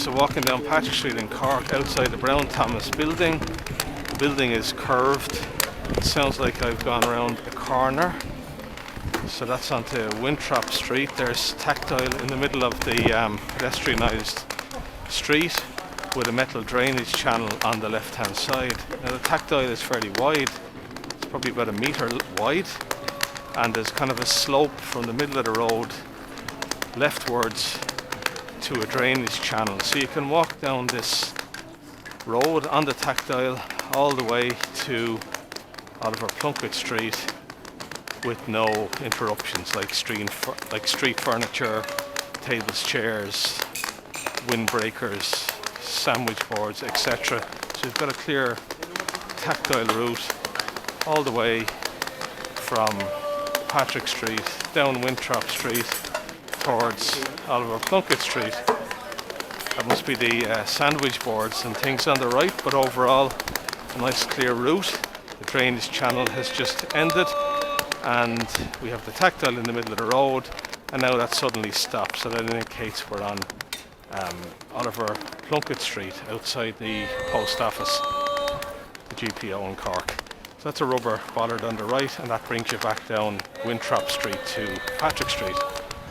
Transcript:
So walking down Patrick Street in Cork outside the Brown Thomas building. The building is curved. It sounds like I've gone around a corner. So that's onto Winthrop Street. There's Tactile in the middle of the pedestrianised street with a metal drainage channel on the left hand side. Now the Tactile is fairly wide. It's probably about a metre wide. And there's kind of a slope from the middle of the road leftwards to a drainage channel. So you can walk down this road on the Tactile all the way to Oliver Plunkett Street with no interruptions like street furniture, tables, chairs, windbreakers, sandwich boards, etc. So you've got a clear Tactile route all the way from Patrick Street down Winthrop Street towards Oliver Plunkett Street. That must be the sandwich boards and things on the right, but overall a nice clear route. The drainage channel has just ended and we have the Tactile in the middle of the road, and now that suddenly stops, so that indicates we're on Oliver Plunkett Street outside the post office, the GPO in Cork. So that's a rubber bollard on the right, and that brings you back down Winthrop Street to Patrick Street.